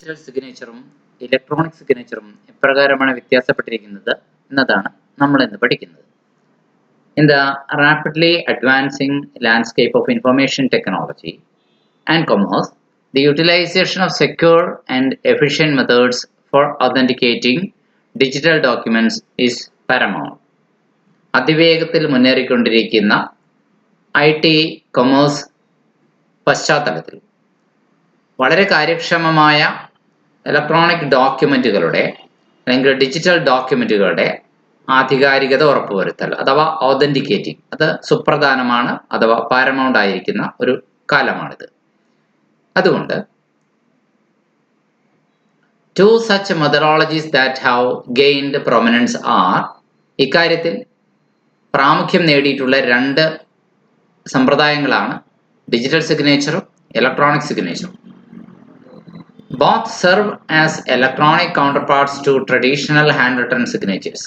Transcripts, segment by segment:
Digital സിഗ്നേച്ചറും electronic സിഗ്നേച്ചറും എപ്രകാരമാണ് വ്യത്യാസപ്പെട്ടിരിക്കുന്നത് എന്നതാണ് നമ്മൾ ഇന്ന് പഠിക്കുന്നത്. In the rapidly advancing landscape of information technology and commerce, the utilization of secure and efficient methods for authenticating digital documents is paramount. അതിവേഗത്തിൽ മുന്നേറിക്കൊണ്ടിരിക്കുന്ന IT commerce പശ്ചാത്തലത്തിൽ വളരെ കാര്യക്ഷമമായ ഇലക്ട്രോണിക് ഡോക്യുമെന്റുകളുടെ അല്ലെങ്കിൽ ഡിജിറ്റൽ ഡോക്യുമെന്റുകളുടെ ആധികാരികത ഉറപ്പുവരുത്തൽ അഥവാ ഓതന്റിക്കേറ്റിംഗ് അത് സുപ്രധാനമാണ് അഥവാ പാരമൗണ്ട് ആയിരിക്കുന്ന ഒരു കാലമാണിത്. അതുകൊണ്ട് two such methodologies that have gained prominence are ഇക്കാര്യത്തിൽ പ്രാമുഖ്യം നേടിയിട്ടുള്ള രണ്ട് സമ്പ്രദായങ്ങളാണ് ഡിജിറ്റൽ സിഗ്നേച്ചറും ഇലക്ട്രോണിക് സിഗ്നേച്ചറും. Both serve as electronic counterparts to traditional handwritten signatures.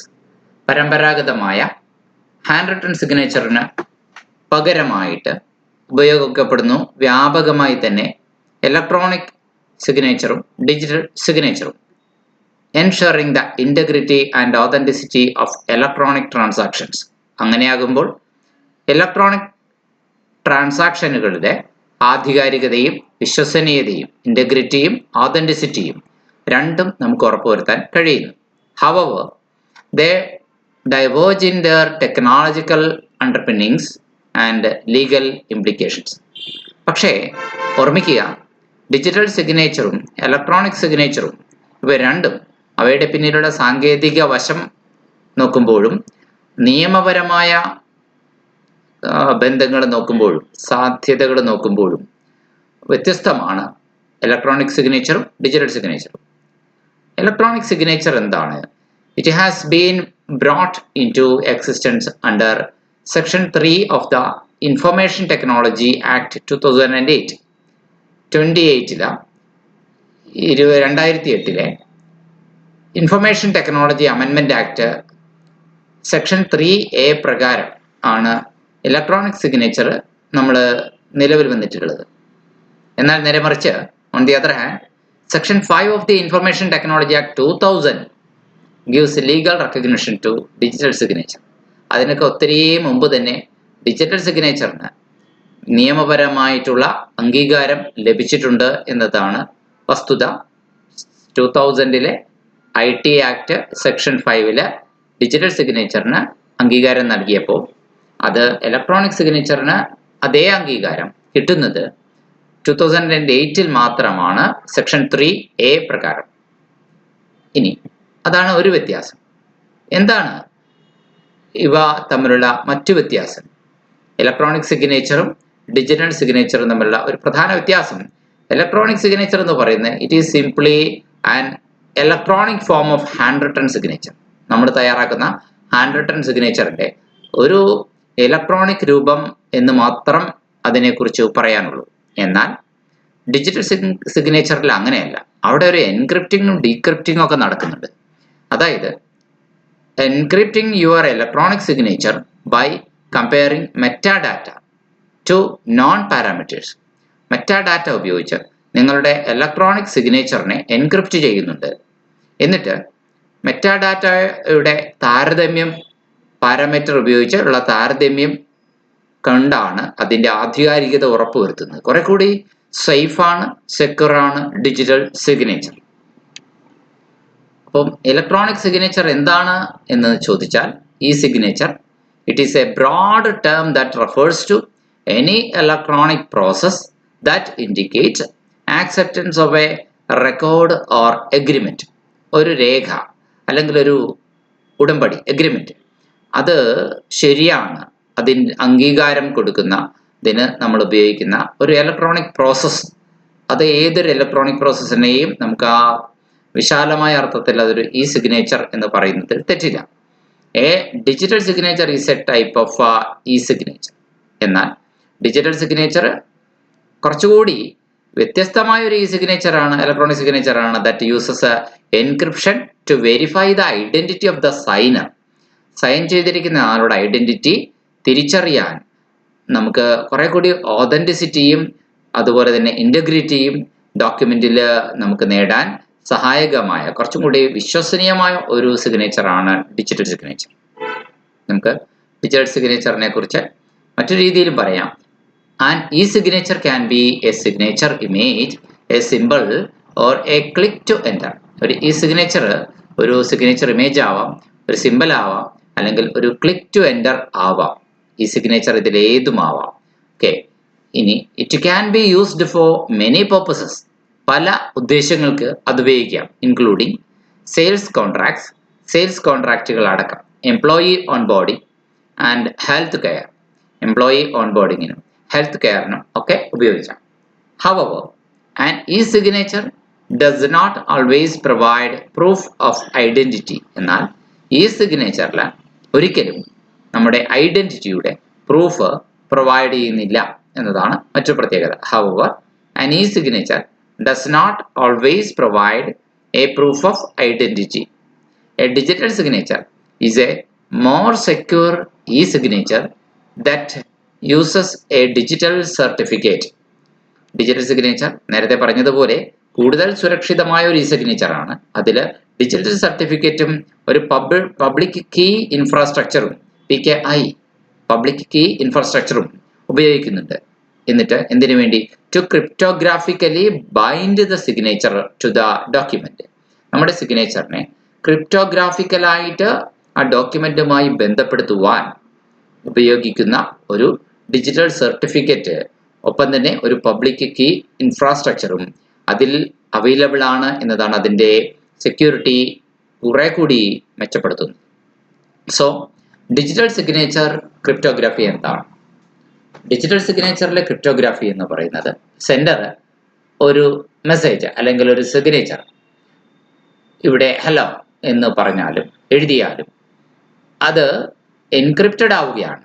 പരമ്പരാഗതമായ ഹാൻഡ് റിട്ടൺ സിഗ്നേച്ചറിന് പകരമായിട്ട് ഉപയോഗിക്കപ്പെടുന്നു വ്യാപകമായി തന്നെ ഇലക്ട്രോണിക് സിഗ്നേച്ചറും ഡിജിറ്റൽ സിഗ്നേച്ചറും. Ensuring the integrity and authenticity of electronic transactions. അങ്ങനെയാകുമ്പോൾ ഇലക്ട്രോണിക് ട്രാൻസാക്ഷനുകളുടെ ആധികാരികതയും വിശ്വസനീയതയും ഇൻറ്റഗ്രിറ്റിയും ഓതന്റിസിറ്റിയും രണ്ടും നമുക്ക് ഉറപ്പുവരുത്താൻ കഴിയുന്നു. However, they diverge in their technological underpinnings and legal implications. പക്ഷേ ഓർമ്മിക്കുക, ഡിജിറ്റൽ സിഗ്നേച്ചറും ഇലക്ട്രോണിക് സിഗ്നേച്ചറും ഇവ രണ്ടും അവയുടെ പിന്നിലുള്ള സാങ്കേതിക വശം നോക്കുമ്പോഴും നിയമപരമായ ബന്ധങ്ങൾ നോക്കുമ്പോഴും സാധ്യതകൾ നോക്കുമ്പോഴും വ്യത്യസ്തമാണ് ഇലക്ട്രോണിക് സിഗ്നേച്ചറും ഡിജിറ്റൽ സിഗ്നേച്ചറും. ഇലക്ട്രോണിക് സിഗ്നേച്ചർ എന്താണ്? It has been brought into existence under section 3 of the information technology act 2008. 2008 information technology അമെൻമെന്റ് ആക്ട് സെക്ഷൻ 3A പ്രകാരം ആണ് ഇലക്ട്രോണിക് സിഗ്നേച്ചർ നമ്മൾ നിലവിൽ വന്നിട്ടുള്ളത്. എന്നാൽ നേരെമറിച്ച് on the other hand section 5 of the information technology act 2000 gives legal recognition to digital signature. അതിനൊക്കെ ഒത്തിരി മുമ്പ് തന്നെ ഡിജിറ്റൽ സിഗ്നേച്ചറിന് നിയമപരമായിട്ടുള്ള അംഗീകാരം ലഭിച്ചിട്ടുണ്ട് എന്നതാണ് വസ്തുത. 2000 IT ആക്ട് സെക്ഷൻ 5 ഡിജിറ്റൽ സിഗ്നേച്ചറിന് അംഗീകാരം നൽകിയപ്പോൾ അത് ഇലക്ട്രോണിക് സിഗ്നേച്ചറിന് അതേ അംഗീകാരം കിട്ടുന്നത് 2008 മാത്രമാണ് സെക്ഷൻ 3A പ്രകാരം. ഇനി അതാണ് ഒരു വ്യത്യാസം. എന്താണ് ഇവ തമ്മിലുള്ള മറ്റു വ്യത്യാസം? ഇലക്ട്രോണിക് സിഗ്നേച്ചറും ഡിജിറ്റൽ സിഗ്നേച്ചറും തമ്മിലുള്ള ഒരു പ്രധാന വ്യത്യാസം, ഇലക്ട്രോണിക് സിഗ്നേച്ചർ എന്ന് പറയുന്നത് it is simply an electronic form of hand written signature. നമ്മൾ തയ്യാറാക്കുന്ന ഹാൻഡ് റിട്ടൺ സിഗ്നേച്ചറിന്റെ ഒരു ഇലക്ട്രോണിക് രൂപം എന്ന് മാത്രം അതിനെക്കുറിച്ച് പറയാനുള്ളൂ. എന്നാൽ ഡിജിറ്റൽ സിഗ്നേച്ചറിൽ അങ്ങനെയല്ല. അവിടെ ഒരു എൻക്രിപ്റ്റിങ്ങും ഡീക്രിപ്റ്റിങ്ങും ഒക്കെ നടക്കുന്നുണ്ട്. അതായത് encrypting your electronic signature by comparing metadata to known parameters. മെറ്റാഡാറ്റ ഉപയോഗിച്ച് നിങ്ങളുടെ ഇലക്ട്രോണിക് സിഗ്നേച്ചറിനെ എൻക്രിപ്റ്റ് ചെയ്യുന്നുണ്ട്. എന്നിട്ട് മെറ്റാഡാറ്റയുടെ താരതമ്യം പാരാമീറ്റർ ഉപയോഗിച്ച് ഉള്ള താരതമ്യം കണ്ടാണ് അതിൻ്റെ ആധികാരികത ഉറപ്പുവരുത്തുന്നത്. കുറെ കൂടി സേഫാണ്, സെക്യൂറാണ് ഡിജിറ്റൽ സിഗ്നേച്ചർ. അപ്പം ഇലക്ട്രോണിക് സിഗ്നേച്ചർ എന്താണ് എന്ന് ചോദിച്ചാൽ, e signature it is a broad term that refers to any electronic process that indicates acceptance of a record or agreement. ഒരു രേഖ അല്ലെങ്കിൽ ഒരു ഉടമ്പടി എഗ്രിമെന്റ് അത് ശരിയാണ്, അതിന് അംഗീകാരം കൊടുക്കുന്നതിന് നമ്മൾ ഉപയോഗിക്കുന്ന ഒരു ഇലക്ട്രോണിക് പ്രോസസ്സ്. അത് ഏതൊരു ഇലക്ട്രോണിക് പ്രോസസ്സിനെയും നമുക്ക് ആ വിശാലമായ അർത്ഥത്തിൽ അതൊരു ഇ സിഗ്നേച്ചർ എന്ന് പറയുന്നതിൽ തെറ്റില്ല. A digital signature is a type of e signature. എന്നാൽ ഡിജിറ്റൽ സിഗ്നേച്ചർ കുറച്ചുകൂടി വ്യത്യസ്തമായ ഒരു ഇ സിഗ്നേച്ചർ ആണ്, ഇലക്ട്രോണിക് സിഗ്നേച്ചർ ആണ്. That uses encryption to verify the identity of the signer. Sign ചെയ്തിരിക്കുന്ന ആളുടെ ഐഡന്റിറ്റി തിരിച്ചറിയാൻ നമുക്ക് കുറെ കൂടി ഓതന്റിസിറ്റിയും അതുപോലെ തന്നെ ഇൻറ്റഗ്രിറ്റിയും ഡോക്യുമെന്റിൽ നമുക്ക് നേടാൻ സഹായകമായ കുറച്ചും കൂടി വിശ്വസനീയമായ ഒരു സിഗ്നേച്ചറാണ് ഡിജിറ്റൽ സിഗ്നേച്ചർ. നമുക്ക് ഡിജിറ്റൽ സിഗ്നേച്ചറിനെ കുറിച്ച് മറ്റൊരു രീതിയിലും പറയാം. And e signature can be a signature image, a simple or a click to enter. E signature ഒരു സിഗ്നേച്ചർ ഇമേജ് ആവാം, ഒരു സിമ്പിൾ ആവാം, അല്ലെങ്കിൽ ഒരു ക്ലിക്ക് ടു എൻ്റർ ആവാം. ഈ സിഗ്നേച്ചർ ഇതിലേതുമാവാം. ഓക്കെ, ഇനി it can be used for many purposes. പല ഉദ്ദേശങ്ങൾക്ക് അത് ഉപയോഗിക്കാം. ഇൻക്ലൂഡിങ് സെയിൽസ് കോൺട്രാക്ട്സ്, സെയിൽസ് കോൺട്രാക്റ്റുകൾ അടക്കം, employee onboarding and health care. Employee ഓൺ ബോർഡിങ്ങിനും ഹെൽത്ത് കെയറിനും ഒക്കെ ഉപയോഗിക്കാം. However, an e-signature does not always provide proof of identity. എന്നാൽ ഈ സിഗ്നേച്ചറിൽ ഒരിക്കലും നമ്മുടെ ഐഡന്റിറ്റിയുടെ പ്രൂഫ് പ്രൊവൈഡ് ചെയ്യുന്നില്ല എന്നതാണ് മറ്റൊരു പ്രത്യേകത. However, an e-signature does not always provide a proof of identity. A digital signature is a more secure e-signature that uses a digital certificate. Digital signature നേരത്തെ പറഞ്ഞതുപോലെ കൂടുതൽ സുരക്ഷിതമായ ഒരു സിഗ്നേച്ചർ ആണ്. അതിൽ ഡിജിറ്റൽ സർട്ടിഫിക്കറ്റും ഒരു പബ്ലിക് കീ ഇൻഫ്രാസ്ട്രക്ചറും PKI പബ്ലിക് കീ ഇൻഫ്രാസ്ട്രക്ചറും ഉപയോഗിക്കുന്നുണ്ട്. എന്നിട്ട് എന്തിനു വേണ്ടി? To cryptographically bind the signature to the document. നമ്മുടെ സിഗ്നേച്ചറിനെ ക്രിപ്റ്റോഗ്രാഫിക്കലായിട്ട് ആ ഡോക്യുമെന്റുമായി ബന്ധപ്പെടുത്തുവാൻ ഉപയോഗിക്കുന്ന ഒരു ഡിജിറ്റൽ സർട്ടിഫിക്കറ്റ്, ഒപ്പം തന്നെ ഒരു പബ്ലിക് കീ ഇൻഫ്രാസ്ട്രക്ചറും അതിൽ അവൈലബിൾ ആണ് എന്നതാണ് അതിൻ്റെ സെക്യൂരിറ്റി കുറെ കൂടി മെച്ചപ്പെടുത്തുന്നത്. സോ ഡിജിറ്റൽ സിഗ്നേച്ചർ ക്രിപ്റ്റോഗ്രാഫി എന്താണ്? ഡിജിറ്റൽ സിഗ്നേച്ചറിലെ ക്രിപ്റ്റോഗ്രാഫി എന്ന് പറയുന്നത് സെൻഡർ ഒരു മെസ്സേജ് അല്ലെങ്കിൽ ഒരു സിഗ്നേച്ചർ ഇവിടെ ഹലോ എന്ന് പറഞ്ഞാലും എഴുതിയാലും അത് എൻക്രിപ്റ്റഡ് ആവുകയാണ്.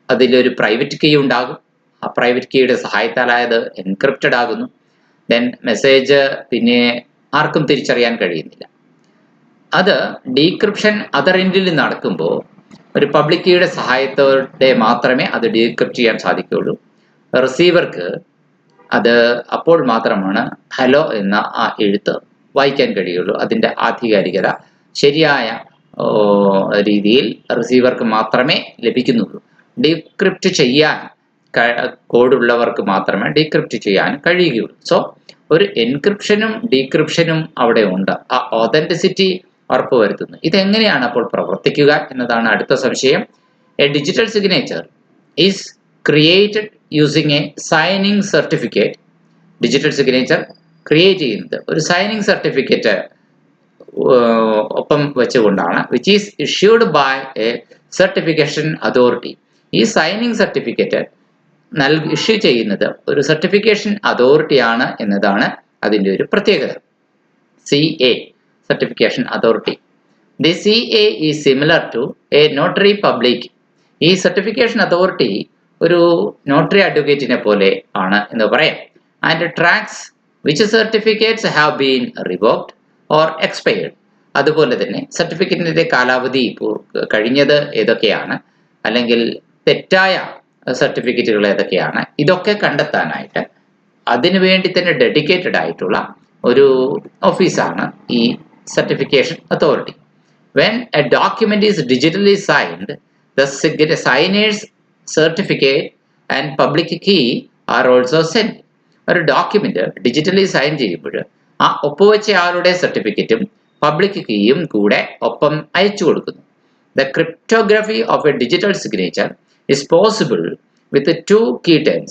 അതിലൊരു പ്രൈവറ്റ് കീ ഉണ്ടാകും. ആ പ്രൈവറ്റ് കീയുടെ സഹായത്താലായത് എൻക്രിപ്റ്റഡ് ആകുന്നു. ദെൻ മെസ്സേജ് പിന്നെ ആർക്കും തിരിച്ചറിയാൻ കഴിയുന്നില്ല. അത് ഡീക്രിപ്ഷൻ അതർ എൻഡിൽ നടക്കുമ്പോൾ ഒരു പബ്ലിക് കീയുടെ സഹായത്തോടെ മാത്രമേ അത് ഡീക്രിപ്റ്റ് ചെയ്യാൻ സാധിക്കുകയുള്ളൂ. റിസീവർക്ക് അത് അപ്പോൾ മാത്രമാണ് ഹലോ എന്ന ആ എഴുത്ത് വായിക്കാൻ കഴിയുള്ളൂ. അതിൻ്റെ ആധികാരികത ശരിയായ രീതിയിൽ റിസീവർക്ക് മാത്രമേ ലഭിക്കുന്നുള്ളൂ. ഡീക്രിപ്റ്റ് ചെയ്യാൻ കോഡുള്ളവർക്ക് മാത്രമേ ഡീക്രിപ്റ്റ് ചെയ്യാൻ കഴിയുകയുള്ളൂ. സോ ഒരു എൻക്രിപ്ഷനും ഡീക്രിപ്ഷനും അവിടെ ഉണ്ട്. ആ ഓതന്റിസിറ്റി ഉറപ്പുവരുത്തുന്നു. ഇതെങ്ങനെയാണ് അപ്പോൾ പ്രവർത്തിക്കുക എന്നതാണ് അടുത്ത സംശയം. A digital signature is created using a signing certificate. Digital signature create ചെയ്യുന്നത് ഒരു സൈനിങ് സർട്ടിഫിക്കറ്റ് ഒപ്പം വെച്ചുകൊണ്ടാണ്, which is issued by a certification authority. ഈ സൈനിങ് സർട്ടിഫിക്കറ്റ് ഇഷ്യൂ ചെയ്യുന്നത് ഒരു സർട്ടിഫിക്കേഷൻ അതോറിറ്റിയാണ് എന്നതാണ് അതിൻ്റെ ഒരു പ്രത്യേകത. CA certification authority. The CA is similar to a notary public. ഈ സർട്ടിഫിക്കേഷൻ അതോറിറ്റി ഒരു നോട്ടറി അഡ്വക്കേറ്റിനെ പോലെ ആണ് എന്ന് പറയാം. And tracks which certificates have been revoked or expired. അതുപോലെ തന്നെ സർട്ടിഫിക്കറ്റിൻ്റെ കാലാവധി കഴിഞ്ഞത് ഏതൊക്കെയാണ്, അല്ലെങ്കിൽ തെറ്റായ സർട്ടിഫിക്കറ്റുകൾ ഏതൊക്കെയാണ്, ഇതൊക്കെ കണ്ടെത്താനായിട്ട് അതിനു വേണ്ടി തന്നെ ഡെഡിക്കേറ്റഡ് ആയിട്ടുള്ള ഒരു ഓഫീസാണ് ഈ certification authority. When a document is digitally signed, the signer's certificate and public key are also send. ഒരു ഡോക്യുമെന്റ് ഡിജിറ്റലി സൈൻ ചെയ്യുമ്പോൾ ആ ഒപ്പുവെച്ച ആളുടെ സർട്ടിഫിക്കറ്റും പബ്ലിക് കീയും കൂടെ ഒപ്പം അയച്ചു കൊടുക്കുന്നു. The cryptography of a digital signature is possible with 2 key terms.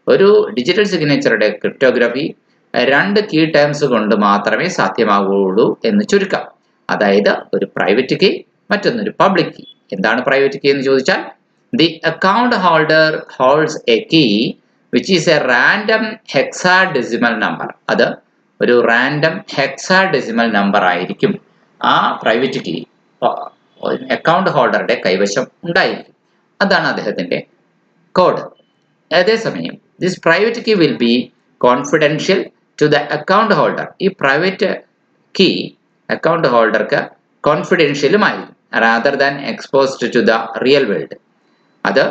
ഒരു ഡിജിറ്റൽ സിഗ്നേച്ചറുടെ ക്രിപ്റ്റോഗ്രഫി 2 കീ ടേംസ് കൊണ്ട് മാത്രമേ സാധ്യമാവുകയുള്ളൂ എന്ന് ചുരുക്കം. അതായത് ഒരു പ്രൈവറ്റ് കീ, മറ്റൊന്നൊരു പബ്ലിക് കീ. എന്താണ് പ്രൈവറ്റ് കീ എന്ന് ചോദിച്ചാൽ, the account holder holds a key which is a random hexadecimal number. അത് ഒരു റാൻഡം ഹെക്സാഡെസിമൽ നമ്പർ ആയിരിക്കും ആ പ്രൈവറ്റ് കീ അക്കൗണ്ട് ഹോൾഡറുടെ കൈവശം ഉണ്ടായിരിക്കും. അതാണ് അദ്ദേഹത്തിൻ്റെ കോഡ്. അതേസമയം this private key will be confidential to the account holder. ഈ പ്രൈവറ്റ് കീ അക്കൗണ്ട് ഹോൾഡർക്ക് കോൺഫിഡൻഷ്യലുമായിരിക്കും, rather than exposed to the real world. അത്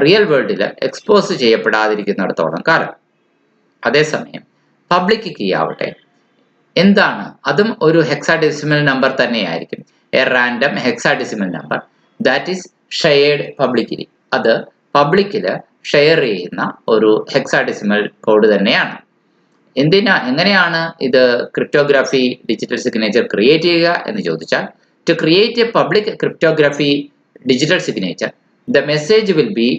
റിയൽ വേൾഡിൽ എക്സ്പോസ് ചെയ്യപ്പെടാതിരിക്കുന്നിടത്തോളം കാലം. അതേസമയം പബ്ലിക് കീ ആവട്ടെ എന്താണ്, അതും ഒരു ഹെക്സാഡെസിമൽ നമ്പർ തന്നെയായിരിക്കും. A random hexadecimal number that is shared publicly. അത് പബ്ലിക്കില് ഷെയർ ചെയ്യുന്ന ഒരു ഹെക്സാഡെസിമൽ കോഡ് തന്നെയാണ്. എങ്ങനെയാണ് ഇത് ക്രിപ്റ്റോഗ്രാഫി ഡിജിറ്റൽ സിഗ്നേച്ചർ ക്രിയേറ്റ് ചെയ്യുക എന്ന് ചോദിച്ചാൽ, to create a public cryptography digital signature the message will be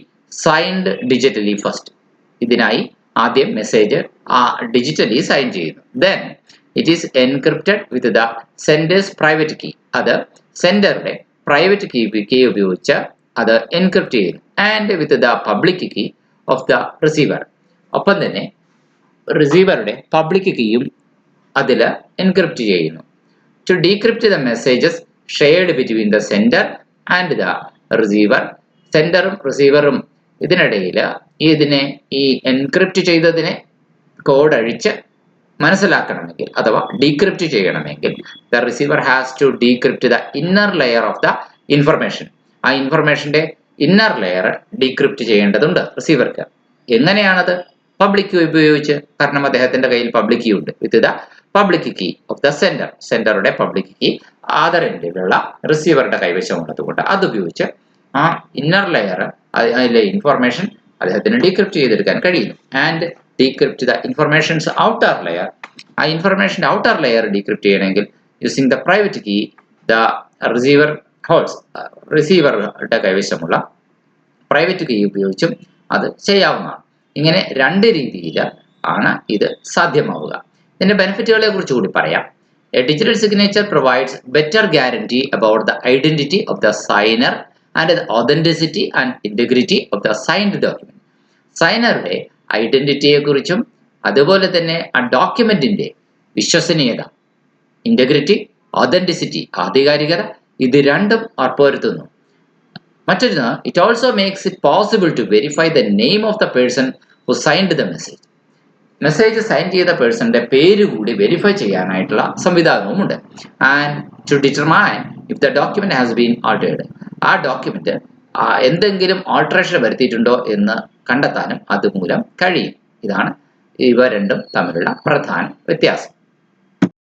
signed digitally first. ഇതിനായി ആദ്യം മെസ്സേജ് ഡിജിറ്റലി സൈൻ ചെയ്യുന്നു. Then it is encrypted with the sender's private key. അത് സെൻഡറുടെ പ്രൈവറ്റ് കീ ഉപയോഗിച്ച് അത് എൻക്രിപ്റ്റ് ചെയ്യുന്നു. And with the public key of the receiver. ഒപ്പം തന്നെ റിസീവറുടെ പബ്ലിക് കീയും അതിൽ എൻക്രിപ്റ്റ് ചെയ്യുന്നു. To decrypt the messages shared between the sender and the receiver. സെൻഡറും റിസീവറും ഇതിനിടയിൽ ഈ എൻക്രിപ്റ്റ് ചെയ്തതിനെ കോഡ് അഴിച്ച് മനസ്സിലാക്കണമെങ്കിൽ അഥവാ ഡീക്രിപ്റ്റ് ചെയ്യണമെങ്കിൽ the receiver has to decrypt the inner layer of the information. ആ ഇൻഫർമേഷന്റെ ഇന്നർ ലെയർ ഡീക്രിപ്റ്റ് ചെയ്യേണ്ടതുണ്ട് റിസീവർക്ക്. എങ്ങനെയാണത്? പബ്ലിക് കീ ഉപയോഗിച്ച്. കാരണം അദ്ദേഹത്തിന്റെ കയ്യിൽ പബ്ലിക് കീ ഉണ്ട്. With the public key of the sender. സെൻഡറുടെ പബ്ലിക് കീ അതർ എൻഡിലുള്ള റിസീവറുടെ കൈവശമുള്ളത് കൊണ്ട് അതുപയോഗിച്ച് ആ ഇന്നർ ലെയർ അതിലെ ഇൻഫർമേഷൻ അദ്ദേഹത്തിന് ഡീക്രിപ്റ്റ് ചെയ്തെടുക്കാൻ കഴിയുന്നു. And decrypt the informations outer layer. ആ ഇൻഫർമേഷൻ്റെ ഔട്ടർ ലെയർ ഡീക്രിപ്റ്റ് ചെയ്യണമെങ്കിൽ using the private key the receiver holds. റിസീവറുടെ കൈവശമുള്ള പ്രൈവറ്റ് കീ ഉപയോഗിച്ചും അത് ചെയ്യാവുന്നതാണ്. ഇങ്ങനെ രണ്ട് രീതിയിൽ ആണ് ഇത് സാധ്യമാവുക. ഇതിന്റെ ബെനിഫിറ്റുകളെ കുറിച്ച് കൂടി പറയാം. A digital signature provides better guarantee about the identity of the signer and the authenticity and integrity of the signed document. സൈനറുടെ ഐഡന്റിറ്റിയെ കുറിച്ചും അതുപോലെ തന്നെ ആ ഡോക്യുമെന്റിന്റെ വിശ്വസനീയത, ഇന്റഗ്രിറ്റി, ഒതന്റിസിറ്റി, ആധികാരികത, ഇത് രണ്ടും ഉറപ്പുവരുത്തുന്നു. മറ്റൊന്ന്, it also makes it possible to verify the name of the person who signed the message. Message sign ചെയ്ത പേഴ്സന്റെ പേര് കൂടി വെരിഫൈ ചെയ്യാനായിട്ടുള്ള സംവിധാനവുമുണ്ട്. And to determine if the document has been altered. ആ ഡോക്യുമെന്റ് എന്തെങ്കിലും ഓൾട്ടറേഷൻ വരുത്തിയിട്ടുണ്ടോ എന്ന് കണ്ടെത്താനും അതുമൂലം കഴിയും. ഇതാണ് ഇവ രണ്ടും തമ്മിലുള്ള പ്രധാന വ്യത്യാസം.